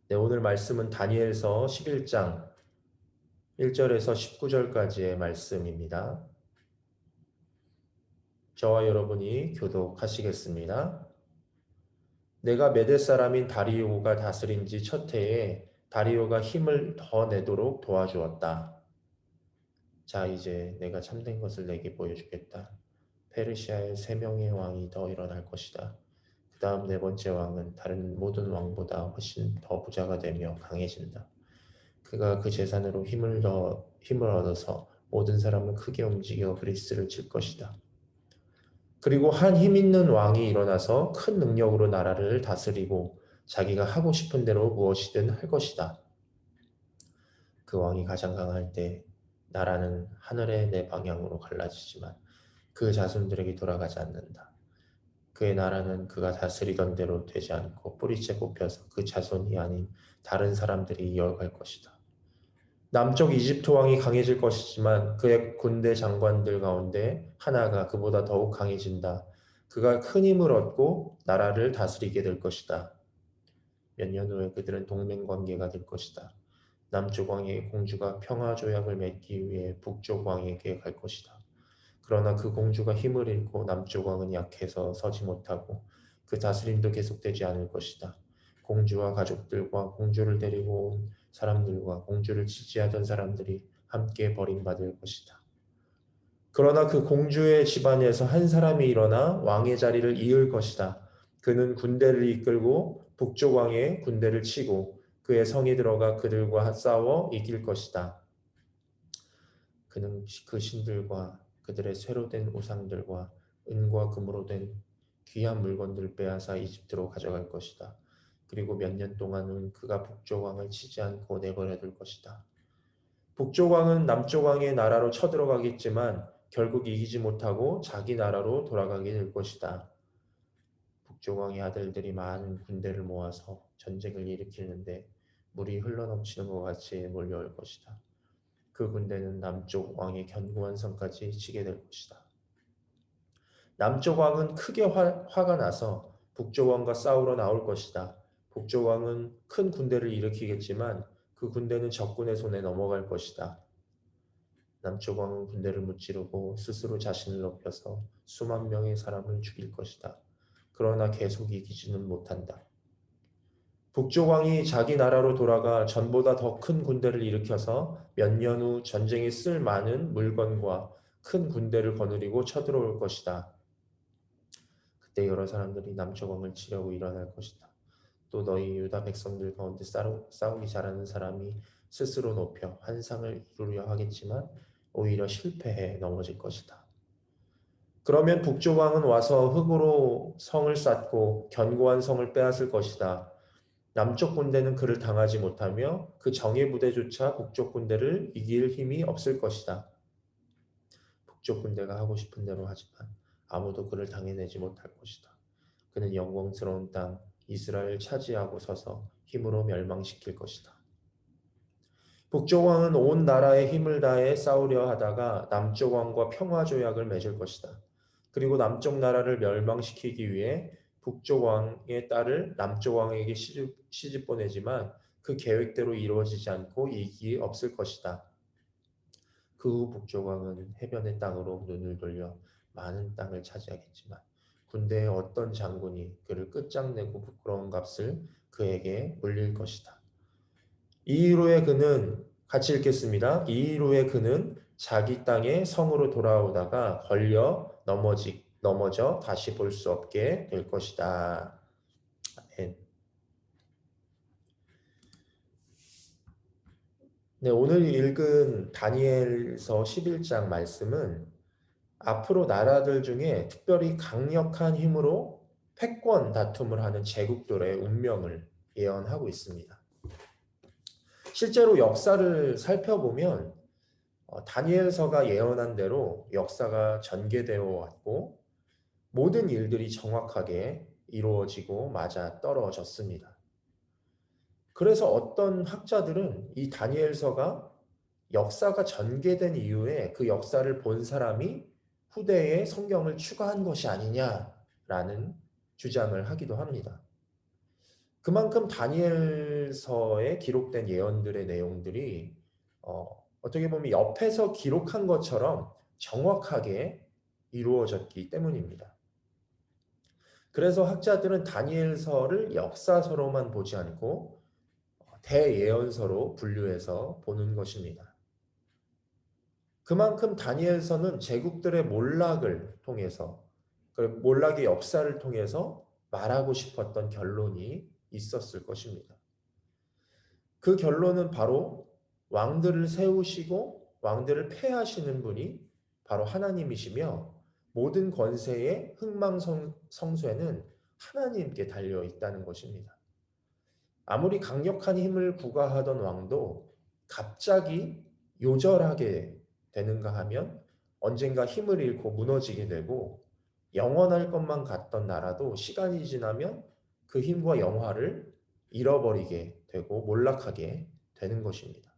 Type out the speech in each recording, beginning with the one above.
네, 오늘 말씀은 다니엘서 11장 1절에서 19절까지의 말씀입니다. 저와 여러분이 교독하시겠습니다. 내가 메대 사람인 다리오가 다스린 지 첫 해에 다리오가 힘을 더 내도록 도와주었다. 자, 이제 내가 참된 것을 내게 보여주겠다. 페르시아에 3명의 왕이 더 일어날 것이다. 그 다음 4번째 왕은 다른 모든 왕보다 훨씬 더 부자가 되며 강해진다. 그가 그 재산으로 힘을 얻어서 모든 사람을 크게 움직여 그리스를 칠 것이다. 그리고 한 힘 있는 왕이 일어나서 큰 능력으로 나라를 다스리고 자기가 하고 싶은 대로 무엇이든 할 것이다. 그 왕이 가장 강할 때 나라는 하늘의 네 방향으로 갈라지지만 그 자손들에게 돌아가지 않는다. 그의 나라는 그가 다스리던 대로 되지 않고 뿌리째 뽑혀서 그 자손이 아닌 다른 사람들이 이어갈 것이다. 남쪽 이집트 왕이 강해질 것이지만 그의 군대 장관들 가운데 하나가 그보다 더욱 강해진다. 그가 큰 힘을 얻고 나라를 다스리게 될 것이다. 몇 년 후에 그들은 동맹 관계가 될 것이다. 남쪽 왕의 공주가 평화 조약을 맺기 위해 북쪽 왕에게 갈 것이다. 그러나 그 공주가 힘을 잃고 남쪽 왕은 약해서 서지 못하고 그 다스림도 계속되지 않을 것이다. 공주와 가족들과 공주를 데리고 온 사람들과 공주를 지지하던 사람들이 함께 버림받을 것이다. 그러나 그 공주의 집안에서 한 사람이 일어나 왕의 자리를 이을 것이다. 그는 군대를 이끌고 북쪽 왕의 군대를 치고 그의 성에 들어가 그들과 싸워 이길 것이다. 그는 그 신들과 그들의 쇠로 된 우상들과 은과 금으로 된 귀한 물건들을 빼앗아 이집트로 가져갈 것이다. 그리고 몇 년 동안은 그가 북쪽 왕을 치지 않고 내버려 둘 것이다. 북쪽 왕은 남쪽 왕의 나라로 쳐들어가겠지만 결국 이기지 못하고 자기 나라로 돌아가게 될 것이다. 북쪽 왕의 아들들이 많은 군대를 모아서 전쟁을 일으키는데 물이 흘러넘치는 것 같이 몰려올 것이다. 그 군대는 남쪽 왕의 견고한 성까지 치게 될 것이다. 남쪽 왕은 크게 화가 나서 북쪽 왕과 싸우러 나올 것이다. 북쪽 왕은 큰 군대를 일으키겠지만 그 군대는 적군의 손에 넘어갈 것이다. 남쪽 왕은 군대를 무찌르고 스스로 자신을 높여서 수만 명의 사람을 죽일 것이다. 그러나 계속 이기지는 못한다. 북쪽 왕이 자기 나라로 돌아가 전보다 더 큰 군대를 일으켜서 몇 년 후 전쟁에 쓸 많은 물건과 큰 군대를 거느리고 쳐들어올 것이다. 그때 여러 사람들이 남쪽 왕을 치려고 일어날 것이다. 또 너희 유다 백성들 가운데 싸우기 잘하는 사람이 스스로 높여 환상을 이루려 하겠지만 오히려 실패해 넘어질 것이다. 그러면 북쪽 왕은 와서 흙으로 성을 쌓고 견고한 성을 빼앗을 것이다. 남쪽 군대는 그를 당하지 못하며 그 정예 부대조차 북쪽 군대를 이길 힘이 없을 것이다. 북쪽 군대가 하고 싶은 대로 하지만 아무도 그를 당해내지 못할 것이다. 그는 영광스러운 땅 이스라엘 차지하고 서서 힘으로 멸망시킬 것이다. 북쪽 왕은 온 나라에 힘을 다해 싸우려 하다가 남쪽 왕과 평화 조약을 맺을 것이다. 그리고 남쪽 나라를 멸망시키기 위해 북쪽 왕의 딸을 남쪽 왕에게 시집 보내지만 그 계획대로 이루어지지 않고 이익이 없을 것이다. 그 후 북쪽 왕은 해변의 땅으로 눈을 돌려 많은 땅을 차지하겠지만 군대의 어떤 장군이 그를 끝장내고 부끄러운 값을 그에게 물릴 것이다. 이후에 그는 같이 읽겠습니다. 이후에 그는 자기 땅의 성으로 돌아오다가 걸려 넘어져 다시 볼 수 없게 될 것이다. 아멘. 네, 오늘 읽은 다니엘서 11장 말씀은 앞으로 나라들 중에 특별히 강력한 힘으로 패권 다툼을 하는 제국들의 운명을 예언하고 있습니다. 실제로 역사를 살펴보면 다니엘서가 예언한 대로 역사가 전개되어 왔고 모든 일들이 정확하게 이루어지고 맞아 떨어졌습니다. 그래서 어떤 학자들은 이 다니엘서가 역사가 전개된 이후에 그 역사를 본 사람이 후대에 성경을 추가한 것이 아니냐라는 주장을 하기도 합니다. 그만큼 다니엘서에 기록된 예언들의 내용들이 어떻게 보면 옆에서 기록한 것처럼 정확하게 이루어졌기 때문입니다. 그래서 학자들은 다니엘서를 역사서로만 보지 않고 대예언서로 분류해서 보는 것입니다. 그만큼 다니엘서는 제국들의 몰락을 통해서, 그 몰락의 역사를 통해서 말하고 싶었던 결론이 있었을 것입니다. 그 결론은 바로 왕들을 세우시고 왕들을 폐하시는 분이 바로 하나님이시며 모든 권세의 흥망성쇠는 하나님께 달려 있다는 것입니다. 아무리 강력한 힘을 구가하던 왕도 갑자기 요절하게 되는가 하면 언젠가 힘을 잃고 무너지게 되고, 영원할 것만 같던 나라도 시간이 지나면 그 힘과 영화를 잃어버리게 되고 몰락하게 되는 것입니다.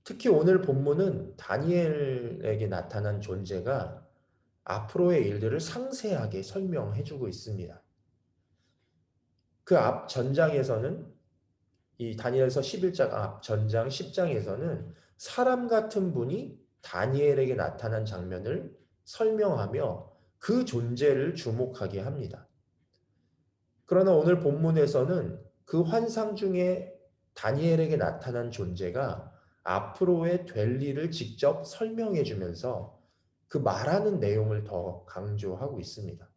특히 오늘 본문은 다니엘에게 나타난 존재가 앞으로의 일들을 상세하게 설명해 주고 있습니다. 그 앞 전장에서는, 이 다니엘서 11장 앞 전장 10장에서는 사람 같은 분이 다니엘에게 나타난 장면을 설명하며 그 존재를 주목하게 합니다. 그러나 오늘 본문에서는 그 환상 중에 다니엘에게 나타난 존재가 앞으로의 될 일을 직접 설명해 주면서 그 말하는 내용을 더 강조하고 있습니다.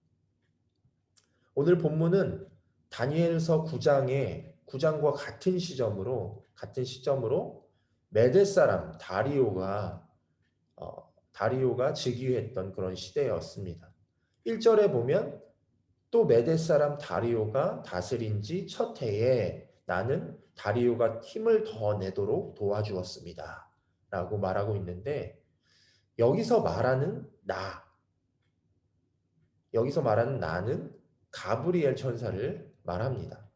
오늘 본문은 다니엘서 9장과 같은 시점으로 메대 사람 다리오가 즉위했던 그런 시대였습니다. 1절에 보면 또 메대 사람 다리오가 다스린 지 첫 해에 나는 다리오가 힘을 더 내도록 도와주었습니다. 라고 말하고 있는데, 여기서 말하는 나는 가브리엘 천사를 말합니다.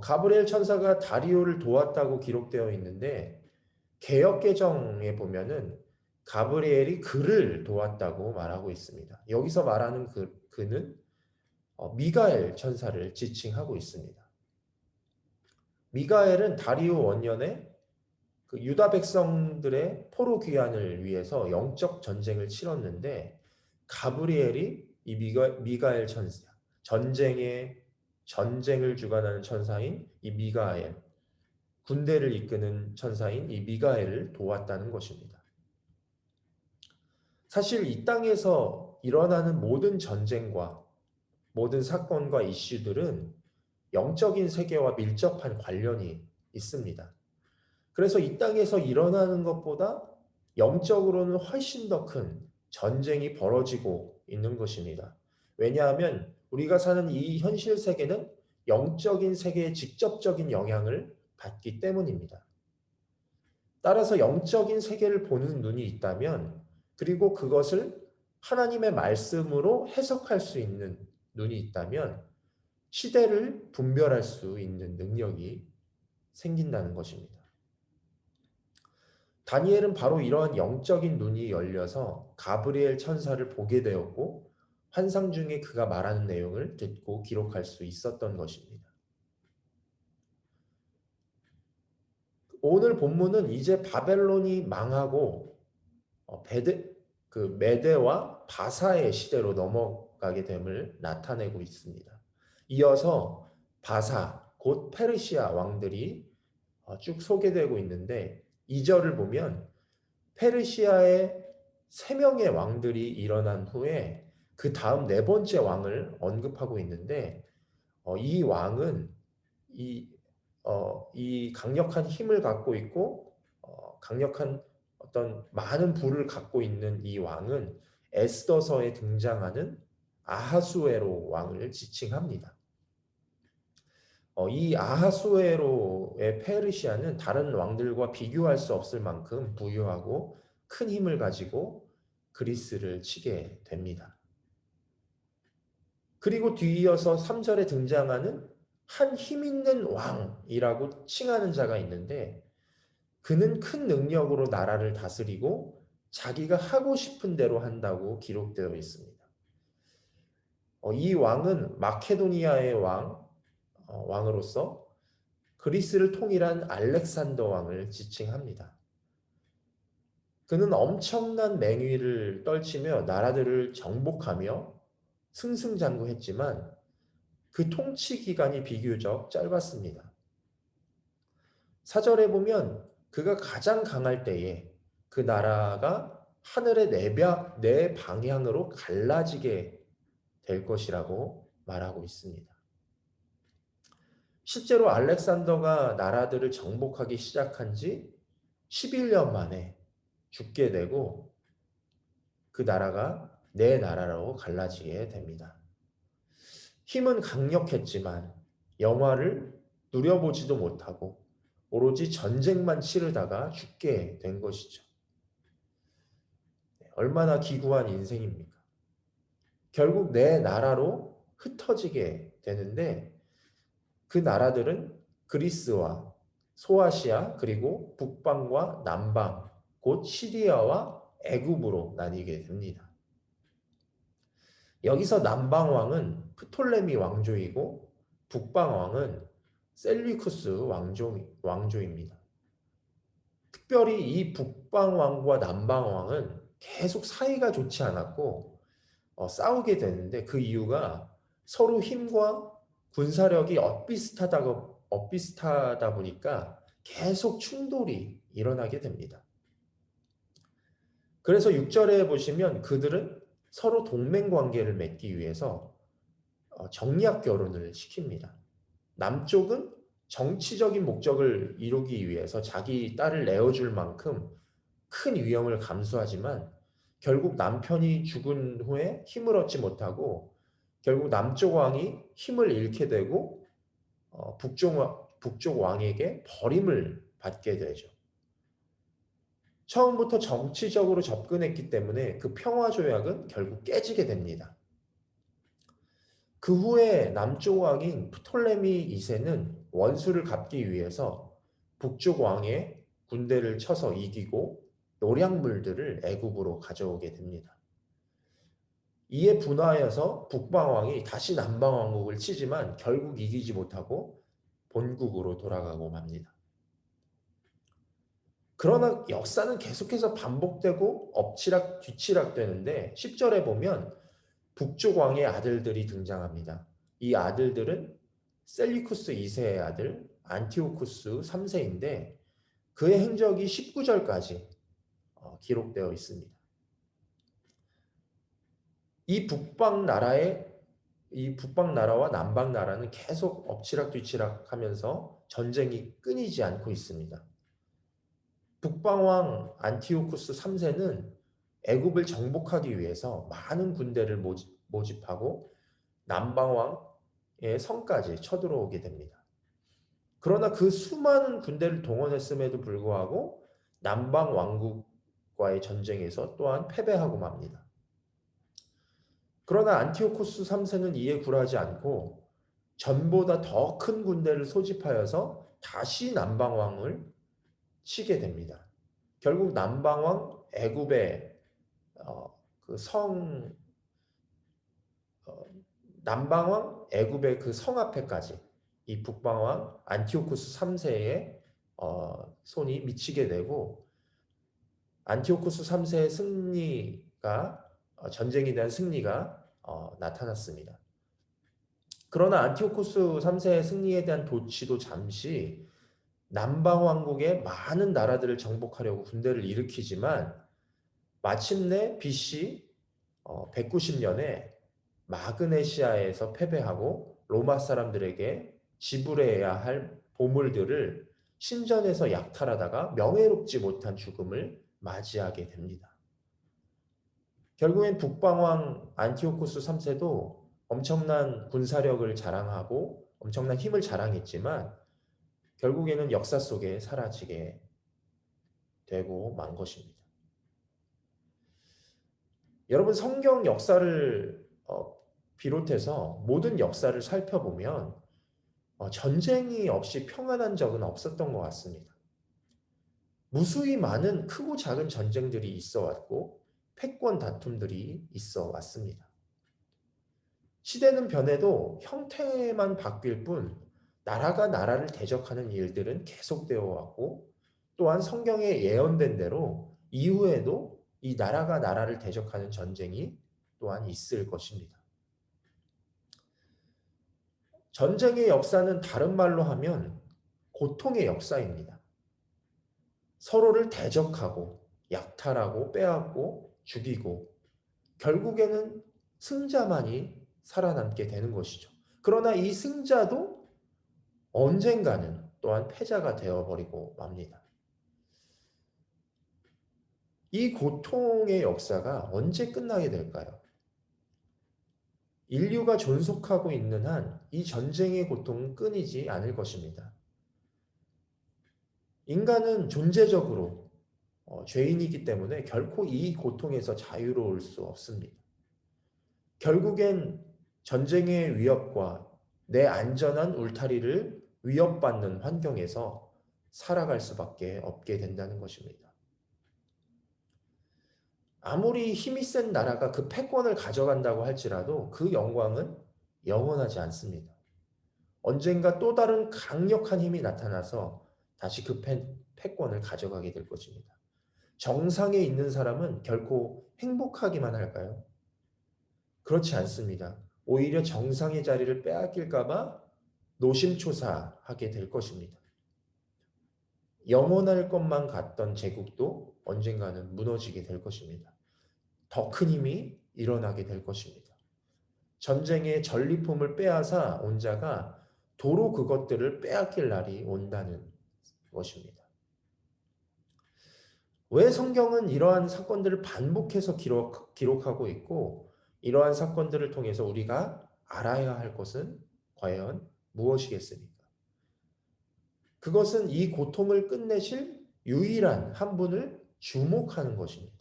가브리엘 천사가 다리오를 도왔다고 기록되어 있는데, 개역개정에 보면은 가브리엘이 그를 도왔다고 말하고 있습니다. 여기서 말하는 그는 미가엘 천사를 지칭하고 있습니다. 미가엘은 다리오 원년에 그 유다 백성들의 포로 귀환을 위해서 영적 전쟁을 치렀는데, 가브리엘이 이 미가엘 천사, 전쟁을 주관하는 천사인 이 미가엘, 군대를 이끄는 천사인 이 미가엘을 도왔다는 것입니다. 사실 이 땅에서 일어나는 모든 전쟁과 모든 사건과 이슈들은 영적인 세계와 밀접한 관련이 있습니다. 그래서 이 땅에서 일어나는 것보다 영적으로는 훨씬 더 큰 전쟁이 벌어지고 있는 것입니다. 왜냐하면 우리가 사는 이 현실 세계는 영적인 세계의 직접적인 영향을 받기 때문입니다. 따라서 영적인 세계를 보는 눈이 있다면, 그리고 그것을 하나님의 말씀으로 해석할 수 있는 눈이 있다면 시대를 분별할 수 있는 능력이 생긴다는 것입니다. 다니엘은 바로 이러한 영적인 눈이 열려서 가브리엘 천사를 보게 되었고, 환상 중에 그가 말하는 내용을 듣고 기록할 수 있었던 것입니다. 오늘 본문은 이제 바벨론이 망하고 메대와 바사의 시대로 넘어가게 됨을 나타내고 있습니다. 이어서 바사, 곧 페르시아 왕들이 쭉 소개되고 있는데, 2절을 보면 페르시아의 3명의 왕들이 일어난 후에 그 다음 4번째 왕을 언급하고 있는데, 이 왕은 이 강력한 힘을 갖고 있고 강력한 어떤 많은 부를 갖고 있는 이 왕은 에스더서에 등장하는 아하수에로 왕을 지칭합니다. 이 아하수에로의 페르시아는 다른 왕들과 비교할 수 없을 만큼 부유하고 큰 힘을 가지고 그리스를 치게 됩니다. 그리고 뒤이어서 3절에 등장하는 한 힘 있는 왕이라고 칭하는 자가 있는데, 그는 큰 능력으로 나라를 다스리고 자기가 하고 싶은 대로 한다고 기록되어 있습니다. 이 왕은 마케도니아의 왕으로서 그리스를 통일한 알렉산더 왕을 지칭합니다. 그는 엄청난 맹위를 떨치며 나라들을 정복하며 승승장구했지만 그 통치 기간이 비교적 짧았습니다. 사절에 보면 그가 가장 강할 때에 그 나라가 하늘의 네 방향으로 갈라지게 될 것이라고 말하고 있습니다. 실제로 알렉산더가 나라들을 정복하기 시작한 지 11년 만에 죽게 되고 그 나라가 네 나라로 갈라지게 됩니다. 힘은 강력했지만 영화를 누려보지도 못하고 오로지 전쟁만 치르다가 죽게 된 것이죠. 얼마나 기구한 인생입니까? 결국 네 나라로 흩어지게 되는데 그 나라들은 그리스와 소아시아 그리고 북방과 남방 곧 시리아와 애굽으로 나뉘게 됩니다. 여기서 남방 왕은 프톨레미 왕조이고 북방 왕은 셀류쿠스 왕조입니다. 특별히 이 북방 왕과 남방 왕은 계속 사이가 좋지 않았고 싸우게 되는데 그 이유가 서로 힘과 군사력이 엇비슷하다 보니까 계속 충돌이 일어나게 됩니다. 그래서 6절에 보시면 그들은 서로 동맹 관계를 맺기 위해서 정략 결혼을 시킵니다. 남쪽은 정치적인 목적을 이루기 위해서 자기 딸을 내어줄 만큼 큰 위험을 감수하지만 결국 남편이 죽은 후에 힘을 얻지 못하고 결국 남쪽 왕이 힘을 잃게 되고 북쪽 왕에게 버림을 받게 되죠. 처음부터 정치적으로 접근했기 때문에 그 평화조약은 결국 깨지게 됩니다. 그 후에 남쪽 왕인 프톨레미 2세는 원수를 갚기 위해서 북쪽 왕의 군대를 쳐서 이기고 노량물들을 애굽으로 가져오게 됩니다. 이에 분하여서 북방왕이 다시 남방왕국을 치지만 결국 이기지 못하고 본국으로 돌아가고 맙니다. 그러나 역사는 계속해서 반복되고 엎치락 뒤치락 되는데 10절에 보면 북쪽 왕의 아들들이 등장합니다. 이 아들들은 셀리쿠스 2세의 아들 안티오쿠스 3세인데 그의 행적이 19절까지 기록되어 있습니다. 이 북방 나라와 남방 나라는 계속 엎치락 뒤치락 하면서 전쟁이 끊이지 않고 있습니다. 북방왕 안티오쿠스 3세는 애굽을 정복하기 위해서 많은 군대를 모집하고 남방왕의 성까지 쳐들어오게 됩니다. 그러나 그 수많은 군대를 동원했음에도 불구하고 남방 왕국과의 전쟁에서 또한 패배하고 맙니다. 그러나 안티오코스 3세는 이에 굴하지 않고 전보다 더 큰 군대를 소집하여서 다시 남방왕을 치게 됩니다. 결국 남방왕 애굽의 남방왕 애굽의 그 성 앞에까지 이 북방왕 안티오코스 3세의 손이 미치게 되고 안티오코스 3세의 승리가 전쟁에 대한 승리가 나타났습니다. 그러나 안티오코스 3세의 승리에 대한 도취도 잠시 남방왕국의 많은 나라들을 정복하려고 군대를 일으키지만 마침내 BC 190년에 마그네시아에서 패배하고 로마 사람들에게 지불해야 할 보물들을 신전에서 약탈하다가 명예롭지 못한 죽음을 맞이하게 됩니다. 결국엔 북방왕 안티오코스 3세도 엄청난 군사력을 자랑하고 엄청난 힘을 자랑했지만 결국에는 역사 속에 사라지게 되고 만 것입니다. 여러분 성경 역사를 비롯해서 모든 역사를 살펴보면 전쟁이 없이 평안한 적은 없었던 것 같습니다. 무수히 많은 크고 작은 전쟁들이 있어 왔고 패권 다툼들이 있어 왔습니다. 시대는 변해도 형태만 바뀔 뿐 나라가 나라를 대적하는 일들은 계속되어 왔고 또한 성경에 예언된 대로 이후에도 이 나라가 나라를 대적하는 전쟁이 또한 있을 것입니다. 전쟁의 역사는 다른 말로 하면 고통의 역사입니다. 서로를 대적하고 약탈하고 빼앗고 죽이고 결국에는 승자만이 살아남게 되는 것이죠. 그러나 이 승자도 언젠가는 또한 패자가 되어버리고 맙니다. 이 고통의 역사가 언제 끝나게 될까요? 인류가 존속하고 있는 한 이 전쟁의 고통은 끊이지 않을 것입니다. 인간은 존재적으로 죄인이기 때문에 결코 이 고통에서 자유로울 수 없습니다. 결국엔 전쟁의 위협과 내 안전한 울타리를 위협받는 환경에서 살아갈 수밖에 없게 된다는 것입니다. 아무리 힘이 센 나라가 그 패권을 가져간다고 할지라도 그 영광은 영원하지 않습니다. 언젠가 또 다른 강력한 힘이 나타나서 다시 그 패권을 가져가게 될 것입니다. 정상에 있는 사람은 결코 행복하기만 할까요? 그렇지 않습니다. 오히려 정상의 자리를 빼앗길까 봐 노심초사하게 될 것입니다. 영원할 것만 같던 제국도 언젠가는 무너지게 될 것입니다. 더 큰 힘이 일어나게 될 것입니다. 전쟁의 전리품을 빼앗아 온 자가 도로 그것들을 빼앗길 날이 온다는 것입니다. 왜 성경은 이러한 사건들을 반복해서 기록하고 있고 이러한 사건들을 통해서 우리가 알아야 할 것은 과연 무엇이겠습니까? 그것은 이 고통을 끝내실 유일한 한 분을 주목하는 것입니다.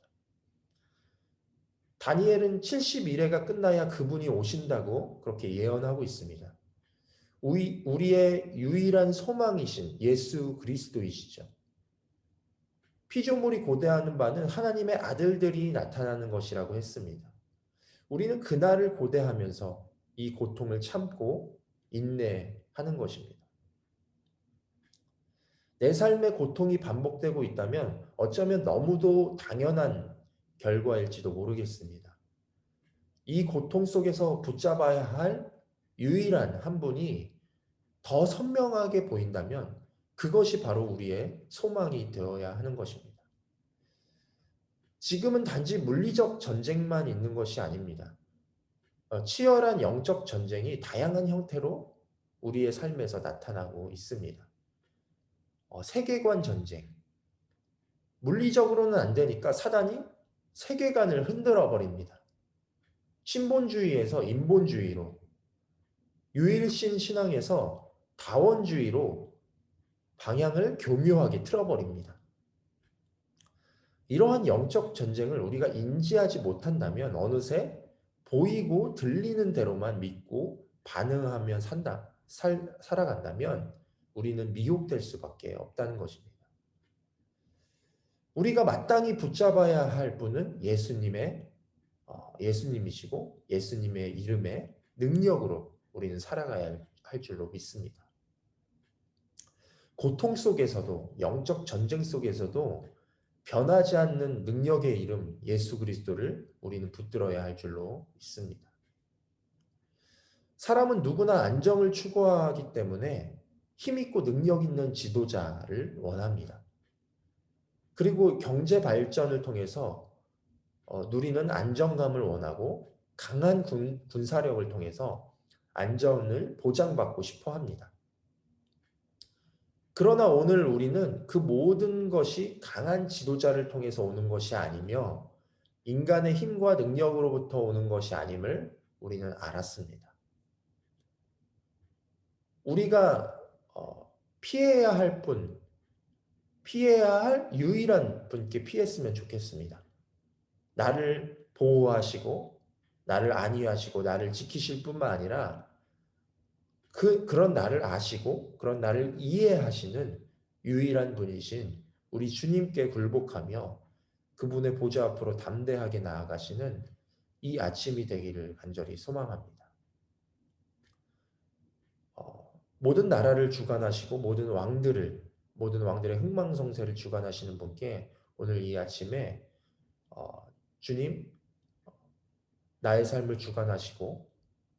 다니엘은 70일회가 끝나야 그분이 오신다고 그렇게 예언하고 있습니다. 우리의 유일한 소망이신 예수 그리스도이시죠. 피조물이 고대하는 바는 하나님의 아들들이 나타나는 것이라고 했습니다. 우리는 그날을 고대하면서 이 고통을 참고 인내하는 것입니다. 내 삶의 고통이 반복되고 있다면 어쩌면 너무도 당연한 결과일지도 모르겠습니다. 이 고통 속에서 붙잡아야 할 유일한 한 분이 더 선명하게 보인다면 그것이 바로 우리의 소망이 되어야 하는 것입니다. 지금은 단지 물리적 전쟁만 있는 것이 아닙니다. 치열한 영적 전쟁이 다양한 형태로 우리의 삶에서 나타나고 있습니다. 세계관 전쟁. 물리적으로는 안 되니까 사단이 세계관을 흔들어 버립니다. 신본주의에서 인본주의로, 유일신 신앙에서 다원주의로 방향을 교묘하게 틀어버립니다. 이러한 영적 전쟁을 우리가 인지하지 못한다면 어느새 보이고 들리는 대로만 믿고 반응하며 살아간다면 우리는 미혹될 수밖에 없다는 것입니다. 우리가 마땅히 붙잡아야 할 분은 예수님이시고 예수님의 이름의 능력으로 우리는 살아가야 할 줄로 믿습니다. 고통 속에서도 영적 전쟁 속에서도 변하지 않는 능력의 이름 예수 그리스도를 우리는 붙들어야 할 줄로 믿습니다. 사람은 누구나 안정을 추구하기 때문에 힘있고 능력 있는 지도자를 원합니다. 그리고 경제 발전을 통해서 누리는 안정감을 원하고 강한 군사력을 통해서 안전을 보장받고 싶어 합니다. 그러나 오늘 우리는 그 모든 것이 강한 지도자를 통해서 오는 것이 아니며 인간의 힘과 능력으로부터 오는 것이 아님을 우리는 알았습니다. 우리가 피해야 할 유일한 분께 피했으면 좋겠습니다. 나를 보호하시고 나를 안위하시고 나를 지키실 뿐만 아니라 그런 나를 아시고 그런 나를 이해하시는 유일한 분이신 우리 주님께 굴복하며 그분의 보좌 앞으로 담대하게 나아가시는 이 아침이 되기를 간절히 소망합니다. 모든 나라를 주관하시고 모든 왕들의 흥망성쇠를 주관하시는 분께 오늘 이 아침에 주님, 나의 삶을 주관하시고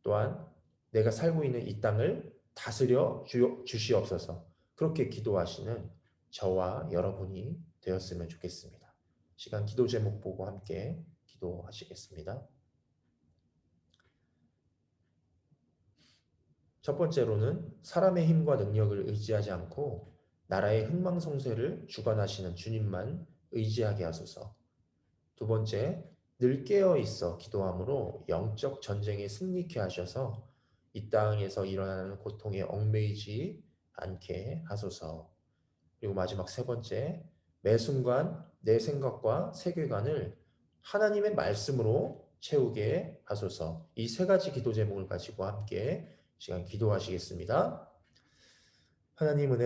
또한 내가 살고 있는 이 땅을 다스려 주시옵소서. 그렇게 기도하시는 저와 여러분이 되었으면 좋겠습니다. 시간 기도 제목 보고 함께 기도하시겠습니다. 첫 번째로는 사람의 힘과 능력을 의지하지 않고 나라의 흥망성쇠를 주관하시는 주님만 의지하게 하소서. 두 번째, 늘 깨어 있어 기도함으로 영적 전쟁에 승리케 하셔서 이 땅에서 일어나는 고통에 얽매이지 않게 하소서. 그리고 마지막 세 번째, 매 순간 내 생각과 세계관을 하나님의 말씀으로 채우게 하소서. 이 세 가지 기도 제목을 가지고 함께 시간 기도하시겠습니다. 하나님 은혜